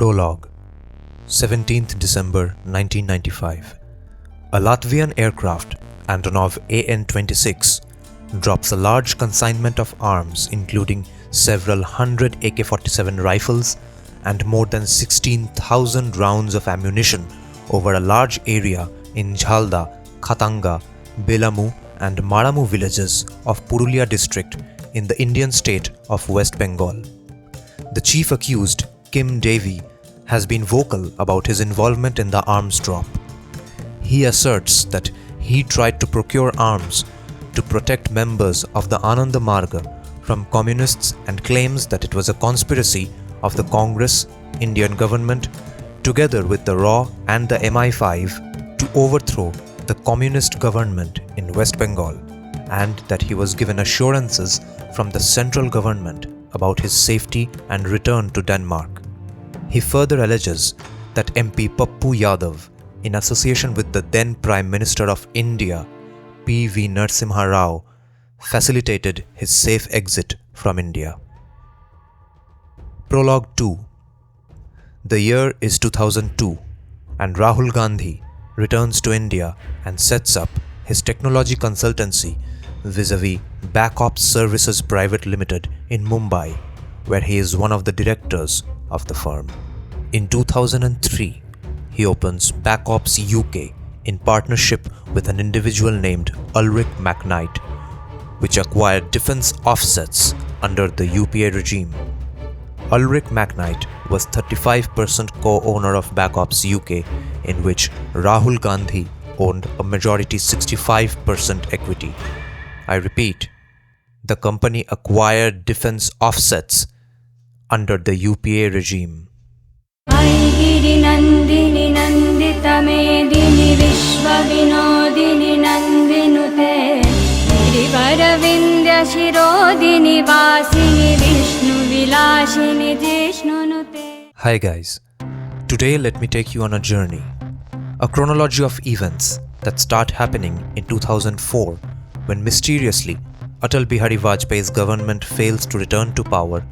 Prologue, 17th December 1995. A Latvian aircraft, Antonov AN-26, drops a large consignment of arms including several hundred AK-47 rifles and more than 16,000 rounds of ammunition over a large area in Jhalda, Khatanga, Belamu and Maramu villages of Purulia district in the Indian state of West Bengal. The chief accused, Kim Devi, has been vocal about his involvement in the arms drop. He asserts that he tried to procure arms to protect members of the Ananda Marga from communists and claims that it was a conspiracy of the Congress, Indian government, together with the RAW and the MI5 to overthrow the communist government in West Bengal, and that he was given assurances from the central government about his safety and return to Denmark. He further alleges that MP Pappu Yadav, in association with the then Prime Minister of India, P.V. Narasimha Rao, facilitated his safe exit from India. Prologue 2. The year is 2002 and Rahul Gandhi returns to India and sets up his technology consultancy vis-a-vis Backops Services Private Limited in Mumbai, where he is one of the directors of the firm. In 2003, he opens Backops UK in partnership with an individual named Ulrich McKnight, which acquired defense offsets under the UPA regime. Ulrich McKnight was 35% co-owner of Backops UK, in which Rahul Gandhi owned a majority 65% equity. I repeat, the company acquired defense offsets under the UPA regime. Hi guys, today let me take you on a journey, a chronology of events that start happening in 2004 when mysteriously Atal Bihari Vajpayee's government fails to return to power,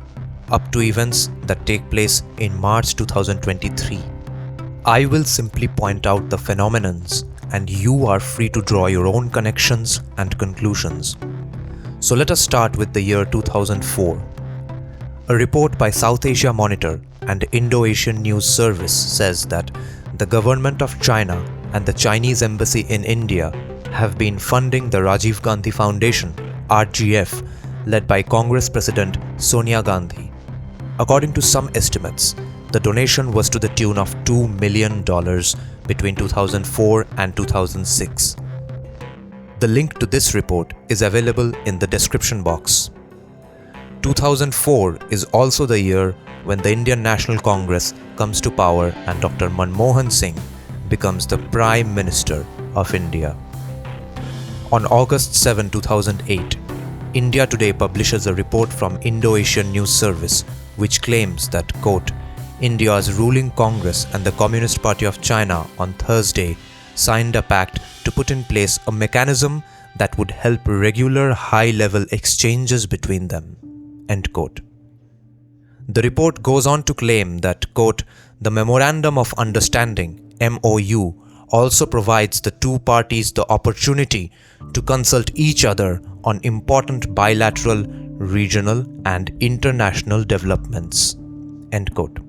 up to events that take place in March 2023. I will simply point out the phenomenons and you are free to draw your own connections and conclusions. So let us start with the year 2004. A report by South Asia Monitor and Indo-Asian News Service says that the government of China and the Chinese embassy in India have been funding the Rajiv Gandhi Foundation, RGF, led by Congress President Sonia Gandhi. According to some estimates, the donation was to the tune of $2 million between 2004 and 2006. The link to this report is available in the description box. 2004 is also the year when the Indian National Congress comes to power and Dr. Manmohan Singh becomes the Prime Minister of India. On August 7, 2008, India Today publishes a report from Indo-Asian News Service which claims that, quote, India's ruling Congress and the Communist Party of China on Thursday signed a pact to put in place a mechanism that would help regular high-level exchanges between them, end quote. The report goes on to claim that, quote, the Memorandum of Understanding, MOU, also provides the two parties the opportunity to consult each other on important bilateral, regional and international developments, end quote.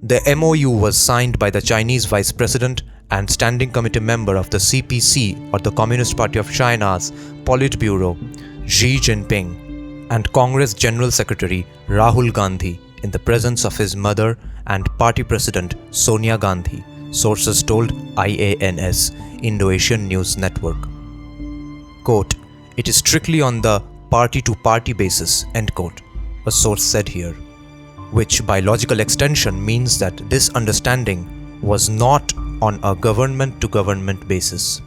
The MOU was signed by the Chinese Vice President and Standing Committee member of the CPC, or the Communist Party of China's Politburo, Xi Jinping, and Congress General Secretary Rahul Gandhi in the presence of his mother and party president Sonia Gandhi, sources told IANS, Indo-Asian News Network. Quote, it is strictly on the party-to-party basis, end quote, a source said here, which by logical extension means that this understanding was not on a government-to-government basis.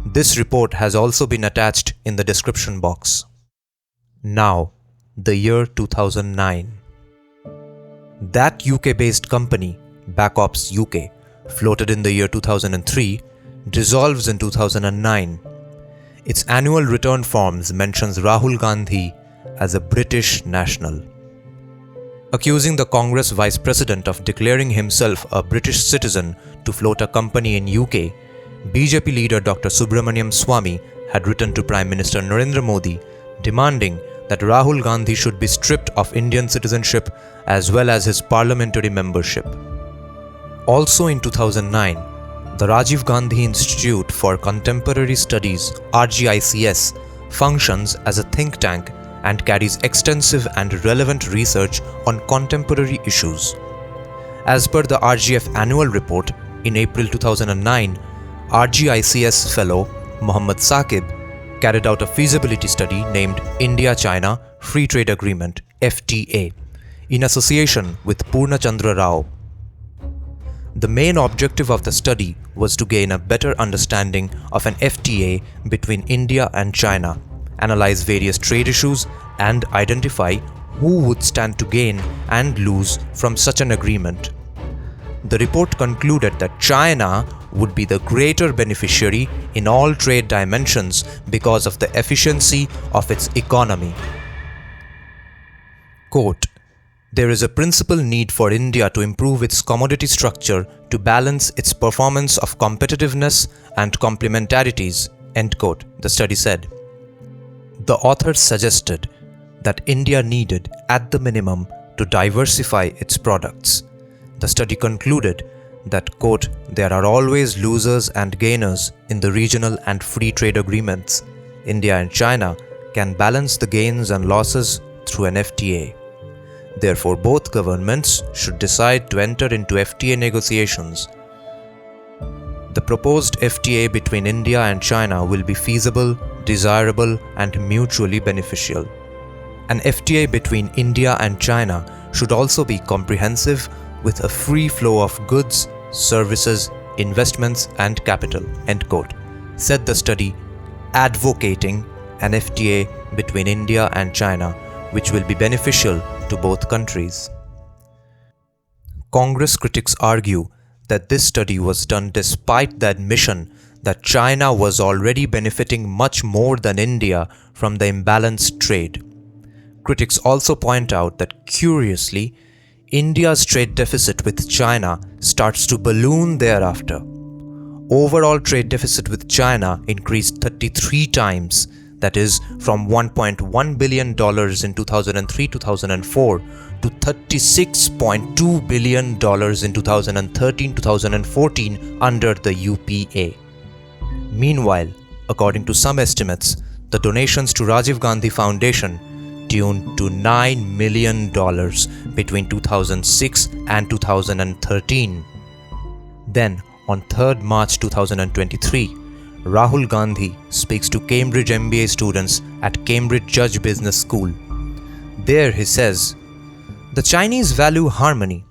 This report has also been attached in the description box. Now, the year 2009. That UK-based company, Backops UK, floated in the year 2003, dissolves in 2009. Its annual return forms mentions Rahul Gandhi as a British national. accusing the Congress Vice President of declaring himself a British citizen to float a company in UK, BJP leader Dr. Subramaniam Swamy had written to Prime Minister Narendra Modi demanding that Rahul Gandhi should be stripped of Indian citizenship as well as his parliamentary membership. Also in 2009, the Rajiv Gandhi Institute for Contemporary Studies (RGICS) functions as a think tank and carries extensive and relevant research on contemporary issues. As per the RGF annual report, in April 2009, RGICS fellow Mohammad Saqib carried out a feasibility study named India-China Free Trade Agreement (FTA) in association with Purna Chandra Rao. The main objective of the study was to gain a better understanding of an FTA between India and China, analyze various trade issues, and identify who would stand to gain and lose from such an agreement. The report concluded that China would be the greater beneficiary in all trade dimensions because of the efficiency of its economy. Quote, "There is a principal need for India to improve its commodity structure to balance its performance of competitiveness and complementarities," end quote, the study said. The authors suggested that India needed, at the minimum, to diversify its products. The study concluded that, quote, "There are always losers and gainers in the regional and free trade agreements. India and China can balance the gains and losses through an FTA. Therefore, both governments should decide to enter into FTA negotiations. The proposed FTA between India and China will be feasible, desirable, and mutually beneficial. An FTA between India and China should also be comprehensive with a free flow of goods, services, investments, and capital," end quote, said the study, advocating an FTA between India and China, which will be beneficial to both countries. Congress critics argue that this study was done despite the admission that China was already benefiting much more than India from the imbalanced trade. Critics also point out that, curiously, India's trade deficit with China starts to balloon thereafter. Overall trade deficit with China increased 33 times, that is, from $1.1 billion in 2003-2004 to $36.2 billion in 2013-2014 under the UPA. Meanwhile, according to some estimates, the donations to Rajiv Gandhi Foundation tuned to $9 million between 2006 and 2013. Then, on 3rd March 2023, Rahul Gandhi speaks to Cambridge MBA students at Cambridge Judge Business School. There he says, "The Chinese value harmony.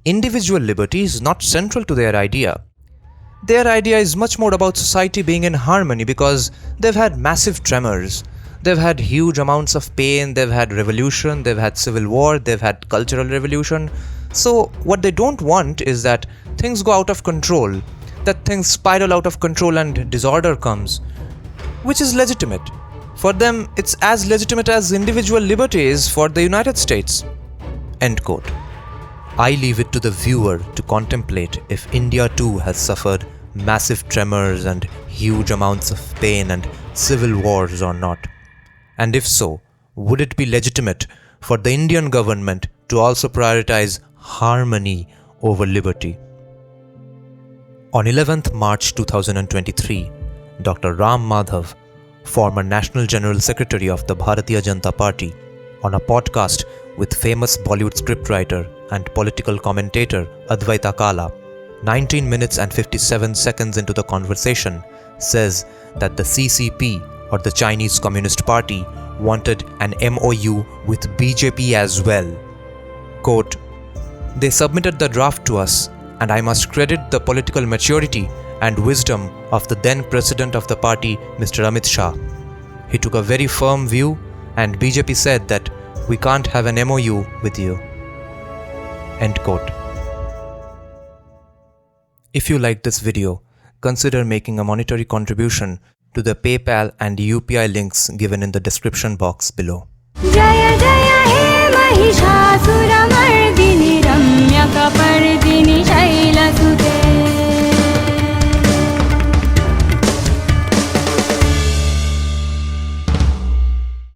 Individual liberty is not central to their idea. Their idea is much more about society being in harmony because they've had massive tremors. They've had huge amounts of pain, they've had revolution, they've had civil war, they've had cultural revolution. So what they don't want is that things go out of control, that things spiral out of control and disorder comes, which is legitimate. For them, it's as legitimate as individual liberty is for the United States." End quote. I leave it to the viewer to contemplate if India too has suffered massive tremors and huge amounts of pain and civil wars or not. And if so, would it be legitimate for the Indian government to also prioritize harmony over liberty? On 11th March 2023, Dr. Ram Madhav, former National General Secretary of the Bharatiya Janata Party, on a podcast with famous Bollywood scriptwriter and political commentator Advaita Kala, 19 minutes and 57 seconds into the conversation, says that the CCP, or the Chinese Communist Party, wanted an MOU with BJP as well. Quote, "They submitted the draft to us, and I must credit the political maturity and wisdom of the then president of the party, Mr. Amit Shah. He took a very firm view, and BJP said that we can't have an MOU with you." End quote. If you liked this video, consider making a monetary contribution to the PayPal and UPI links given in the description box below. Jaya Jaya He महिषासुरमर्दनम्